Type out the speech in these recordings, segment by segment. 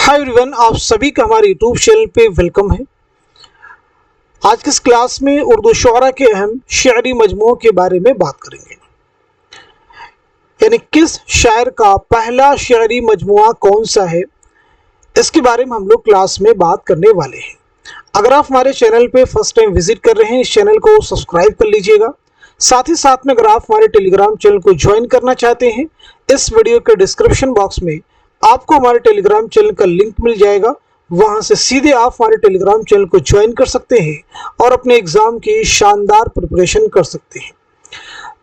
Hi everyone, आप सभी का हमारे यूट्यूब चैनल पे वेलकम है। आज की इस क्लास में उर्दू शुअरा के अहम शायरी मजमूओं के बारे में बात करेंगे। यानी किस शायर का पहला शायरी मजमुआ कौन सा है, इसके बारे में हम लोग क्लास में बात करने वाले हैं। अगर आप हमारे चैनल पे फर्स्ट टाइम विजिट कर रहे हैं, इस चैनल को सब्सक्राइब कर लीजिएगा। साथ ही साथ में अगर आप हमारे टेलीग्राम चैनल को ज्वाइन करना चाहते हैं, इस वीडियो के डिस्क्रिप्शन बॉक्स में आपको हमारे टेलीग्राम चैनल का लिंक मिल जाएगा। वहां से सीधे आप हमारे टेलीग्राम चैनल को ज्वाइन कर सकते हैं और अपने एग्जाम की शानदार प्रिपरेशन कर सकते हैं।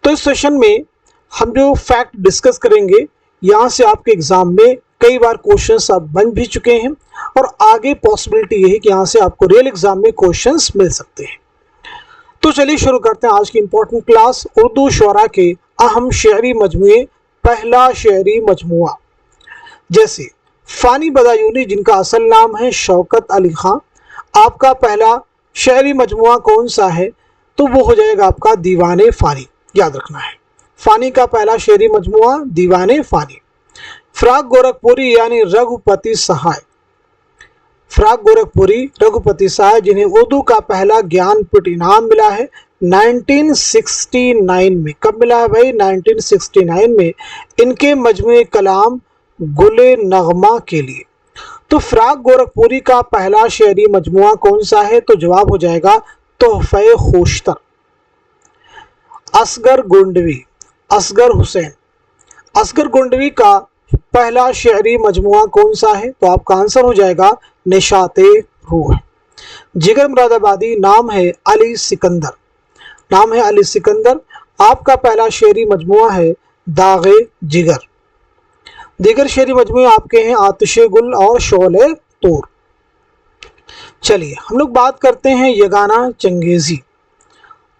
तो इस सेशन में हम जो फैक्ट डिस्कस करेंगे, यहाँ से आपके एग्जाम में कई बार क्वेश्चंस अब बन भी चुके हैं और आगे पॉसिबिलिटी ये है कि यहाँ से आपको रियल एग्जाम में क्वेश्चंस मिल सकते हैं। तो चलिए शुरू करते हैं आज की इंपॉर्टेंट क्लास, उर्दू शुअरा के अहम शायरी मजमुए। पहला शायरी मजमुआ, जैसे फ़ानी बदायूनी, जिनका असल नाम है शौकत अली खां, आपका पहला शायरी मजमुआ कौन सा है? तो वो हो जाएगा आपका दीवाने फ़ानी। याद रखना है, फ़ानी का पहला शायरी मजमुआ दीवाने फ़ानी। फ़राक गोरखपुरी यानी रघुपति सहाय, फ़राक गोरखपुरी रघुपति सहाय, जिन्हें उर्दू का पहला ज्ञानपीठ इनाम मिला है 1969 में। कब मिला है भाई? 1969 में। इनके मजमुए कलाम गुले नगमा के लिए। तो फ़राक गोरखपुरी का पहला शायरी मजमुआ कौन सा है? तो जवाब हो जाएगा तोहफ़े खुशतर। असगर गोंडवी, असगर हुसैन, असगर गोंडवी का पहला शायरी मजमुआ कौन सा है? तो आपका आंसर हो जाएगा निशाते रूह। जिगर मुरादाबादी, नाम है अली सिकंदर, नाम है अली सिकंदर, आपका पहला शायरी मजमुआ है दागे जिगर। दीगर शायरी मजमुए आपके हैं आतिशे गुल और शोले तूर। चलिए हम लोग बात करते हैं यगाना चंगेज़ी।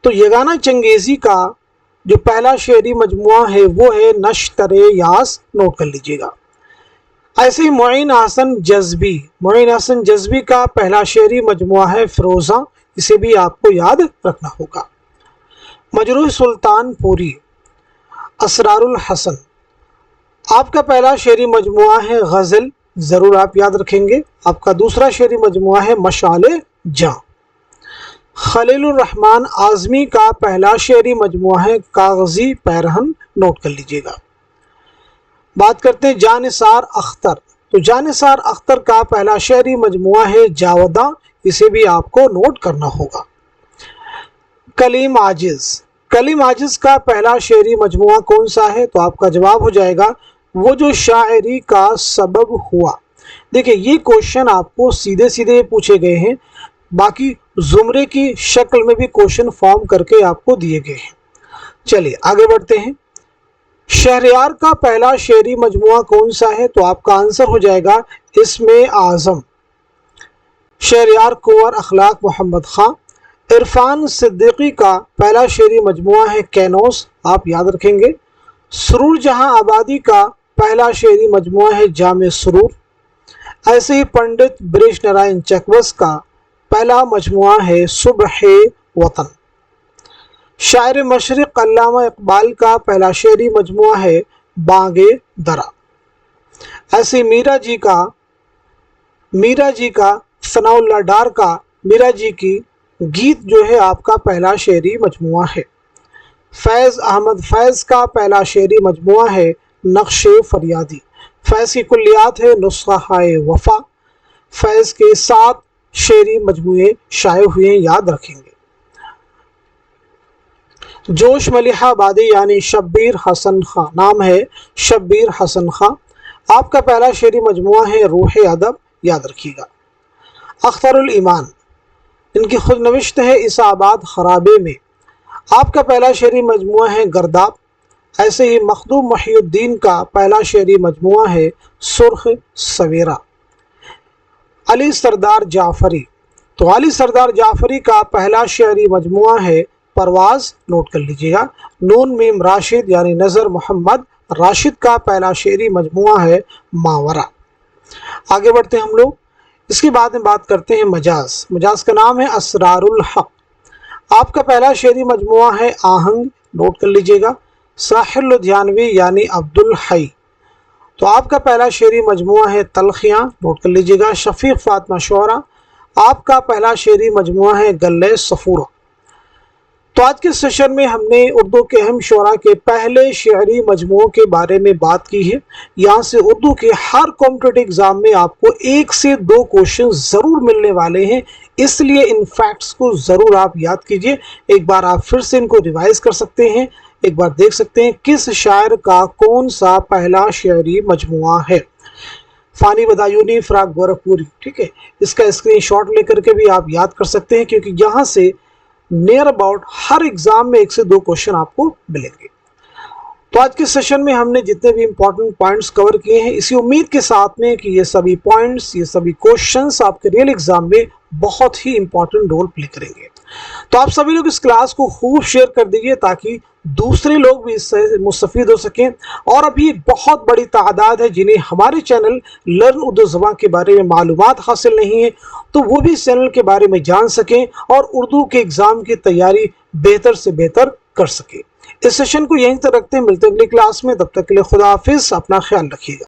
तो यगाना चंगेज़ी का जो पहला शायरी मजमुआ है वो है नश्तरे यास। नोट कर लीजिएगा। ऐसे ही मोइन हसन जज़्बी, मोइन हसन जज़्बी का पहला शायरी मजमुआ है फ़िरोज़ा, इसे भी आपको याद रखना होगा। मजरूह सुल्तान पूरी, असरारुल हसन, आपका पहला शायरी मजमुआ है गज़ल, ज़रूर आप याद रखेंगे। आपका दूसरा शायरी मजमुआ है मशाले जां। खलीलुर रहमान आज़मी का पहला शायरी मजमुआ है कागज़ी पैरहन। नोट कर लीजिएगा। बात करते हैं जानिसार अख्तर। तो जानिसार अख्तर का पहला शायरी मजमुआ है जावदा, इसे भी आपको नोट करना होगा। कलीम आजिज़, कलीम आजिज़ का पहला शायरी मजमुआ कौन सा है? तो आपका जवाब हो जाएगा वो जो शायरी का सबब हुआ। देखिए ये क्वेश्चन आपको सीधे सीधे पूछे गए हैं, बाकी जुमरे की शक्ल में भी क्वेश्चन फॉर्म करके आपको दिए गए हैं। चलिए आगे बढ़ते हैं। शहरयार का पहला शायरी मजमुआ कौन सा है? तो आपका आंसर हो जाएगा इसमे आज़म। शहरयार कुंवर अखलाक मोहम्मद खां। इरफान सिद्दीकी का पहला शायरी मजमुआ है कैनोस, आप याद रखेंगे। सुरूर जहां आबादी का पहला शायरी मजमुआ है जामे सुरूर। ऐसे ही पंडित ब्रिज नारायण चकबस का पहला मजमुआ है सुबह वतन। शायर मशरिक अल्लामा इकबाल का पहला शायरी मजमुआ है बागे दरा। ऐसे मीरा जी का सनाउल्लाह डार का मीरा जी की गीत जो है आपका पहला शायरी मजमुआ है। फैज़ अहमद फैज़ का पहला शायरी मजमुआ है नक्शे फरियादी। फैज़ की कुल्लियात है नुस्खा हाय वफ़ा। फैज़ के 7 शायरी मजमुए शाये हुए हैं, याद रखेंगे। जोश मलिहाबादी यानी शब्बीर हसन खां, नाम है शब्बीर हसन खां, आपका पहला शायरी मजमुआ है रूह अदब, याद रखिएगा। अख्तरुल ईमान, इनकी खुद नविश्त है इसाबाद खराबे में, आपका पहला शायरी मजमुआ है गर्दाब। ऐसे ही मखदूम मुहिउद्दीन का पहला शायरी मजमुआ है सुर्ख सवेरा। अली सरदार जाफ़री, तो अली सरदार जाफ़री का पहला शायरी मजमुआ है परवाज़। नोट कर लीजिएगा। नून मीम राशिद यानी नज़र मोहम्मद राशिद का पहला शायरी मजमुआ है मावरा। आगे बढ़ते हैं हम लोग। इसके बाद में बात करते हैं मजाज। मजाज का नाम है असरारुल हक, आपका पहला शायरी मजमुआ है आहंग। नोट कर लीजिएगा। साहिर लुधियानवी यानी अब्दुल हई, तो आपका पहला शेरी मजमुआ है तलखियाँ, नोट कर लीजिएगा। शफीक फातिमा शोरा, आपका पहला शेरी मजमुआ है गल्ले सफूरा। तो आज के सेशन में हमने उर्दू के अहम शोरा के पहले शेरी मजमुओं के बारे में बात की है। यहाँ से उर्दू के हर कॉम्पिटिटिव एग्जाम में आपको 1 से 2 क्वेश्चन ज़रूर मिलने वाले हैं, इसलिए इन फैक्ट्स को ज़रूर आप याद कीजिए। एक बार आप फिर से इनको रिवाइज कर सकते हैं, एक बार देख सकते हैं किस शायर का कौन सा पहला शेरी मजमुआ है। फ़ानी बदायूनी, फ़राक गोरखपुरी, ठीक है, इसका स्क्रीनशॉट लेकर के भी आप याद कर सकते हैं, क्योंकि यहाँ से नियर अबाउट हर एग्जाम में 1 से 2 क्वेश्चन आपको मिलेंगे। तो आज के सेशन में हमने जितने भी इंपॉर्टेंट पॉइंट्स कवर किए हैं, इसी उम्मीद के साथ में कि ये सभी पॉइंट्स, ये सभी क्वेश्चंस आपके रियल एग्जाम में बहुत ही इंपॉर्टेंट रोल प्ले करेंगे। तो आप सभी लोग इस क्लास को खूब शेयर कर दीजिए ताकि दूसरे लोग भी इससे मुस्तफीद हो सकें। और अभी एक बहुत बड़ी तादाद है जिन्हें हमारे चैनल लर्न उर्दू ज़बान के बारे में मालूमात हासिल नहीं है, तो वो भी इस चैनल के बारे में जान सकें और उर्दू के एग्ज़ाम की तैयारी बेहतर से बेहतर कर सकें। इस सेशन को यहीं तक रखते हैं, मिलते हैं अगली क्लास में। तब तक के लिए खुदा हाफिज़, अपना ख्याल रखिएगा।